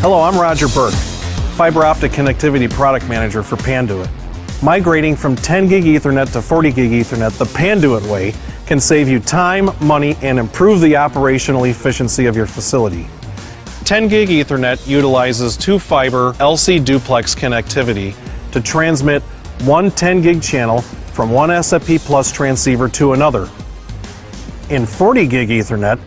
Hello, I'm Roger Burke, Fiber Optic Connectivity Product Manager for Panduit. Migrating from 10 gig Ethernet to 40 gig Ethernet the Panduit way can save you time, money, and improve the operational efficiency of your facility. 10 gig Ethernet utilizes two fiber LC duplex connectivity to transmit one 10 gig channel from one SFP Plus transceiver to another. In 40 gig Ethernet,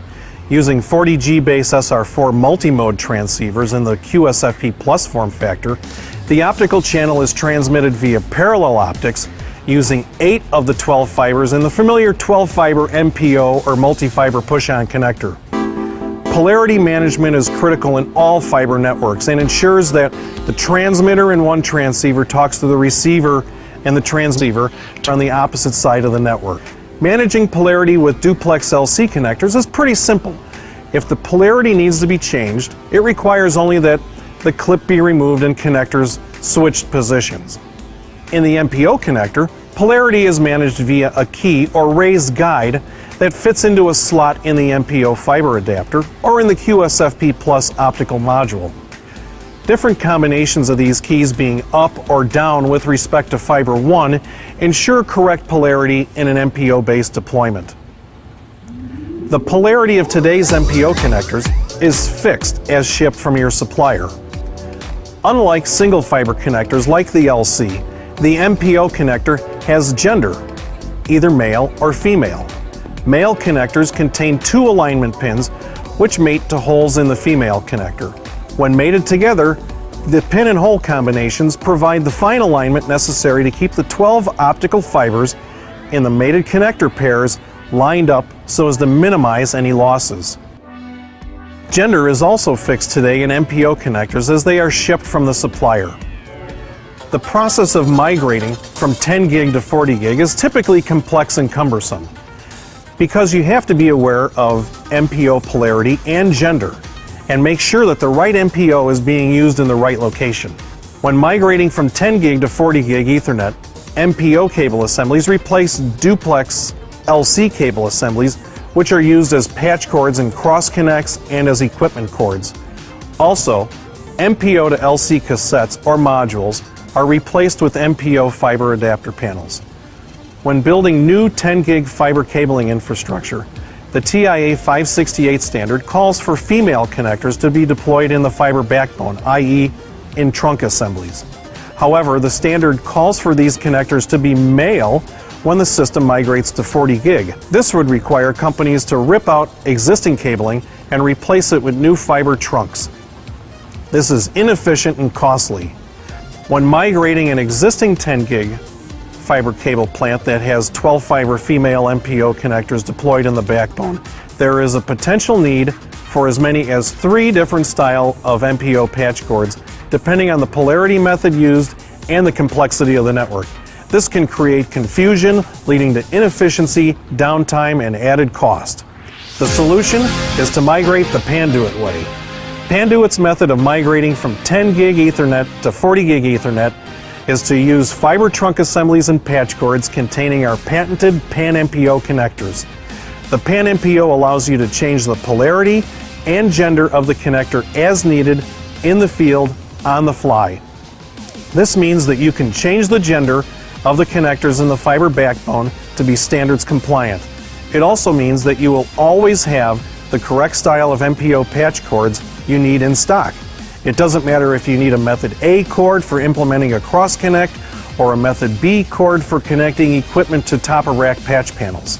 using 40G base SR4 multimode transceivers in the QSFP Plus form factor, the optical channel is transmitted via parallel optics using 8 of the 12 fibers in the familiar 12-fiber MPO or multi-fiber push-on connector. Polarity management is critical in all fiber networks and ensures that the transmitter in one transceiver talks to the receiver and the transceiver on the opposite side of the network. Managing polarity with duplex LC connectors is pretty simple. If the polarity needs to be changed, it requires only that the clip be removed and connectors switched positions. In the MPO connector, polarity is managed via a key or raised guide that fits into a slot in the MPO fiber adapter or in the QSFP Plus optical module. Different combinations of these keys being up or down with respect to fiber 1 ensure correct polarity in an MPO-based deployment. The polarity of today's MPO connectors is fixed as shipped from your supplier. Unlike single fiber connectors like the LC, the MPO connector has gender, either male or female. Male connectors contain 2 alignment pins which mate to holes in the female connector. When mated together, the pin and hole combinations provide the fine alignment necessary to keep the 12 optical fibers in the mated connector pairs lined up so as to minimize any losses. Gender is also fixed today in MPO connectors as they are shipped from the supplier. The process of migrating from 10 gig to 40 gig is typically complex and cumbersome because you have to be aware of MPO polarity and gender and make sure that the right MPO is being used in the right location. When migrating from 10 gig to 40 gig Ethernet, MPO cable assemblies replace duplex LC cable assemblies, which are used as patch cords and cross connects and as equipment cords. Also, MPO to LC cassettes or modules are replaced with MPO fiber adapter panels. When building new 10 gig fiber cabling infrastructure, the TIA 568 standard calls for female connectors to be deployed in the fiber backbone, i.e. in trunk assemblies. However, the standard calls for these connectors to be male when the system migrates to 40 gig. This would require companies to rip out existing cabling and replace it with new fiber trunks. This is inefficient and costly. When migrating an existing 10 gig fiber cable plant that has 12 fiber female MPO connectors deployed in the backbone, there is a potential need for as many as 3 different style of MPO patch cords depending on the polarity method used and the complexity of the network. This can create confusion, leading to inefficiency, downtime, and added cost. The solution is to migrate the Panduit way. Panduit's method of migrating from 10 gig Ethernet to 40 gig Ethernet is to use fiber trunk assemblies and patch cords containing our patented PanMPO connectors. The PanMPO allows you to change the polarity and gender of the connector as needed in the field on the fly. This means that you can change the gender of the connectors in the fiber backbone to be standards compliant. It also means that you will always have the correct style of MPO patch cords you need in stock. It doesn't matter if you need a method A cord for implementing a cross connect or a method B cord for connecting equipment to top of rack patch panels.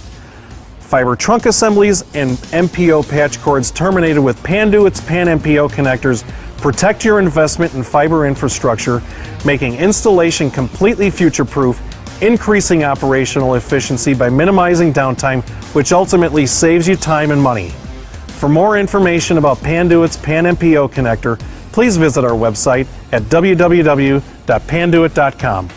Fiber trunk assemblies and MPO patch cords terminated with Panduit's PanMPO connectors protect your investment in fiber infrastructure, making installation completely future-proof, increasing operational efficiency by minimizing downtime, which ultimately saves you time and money. For more information about Panduit's PanMPO connector, please visit our website at www.panduit.com.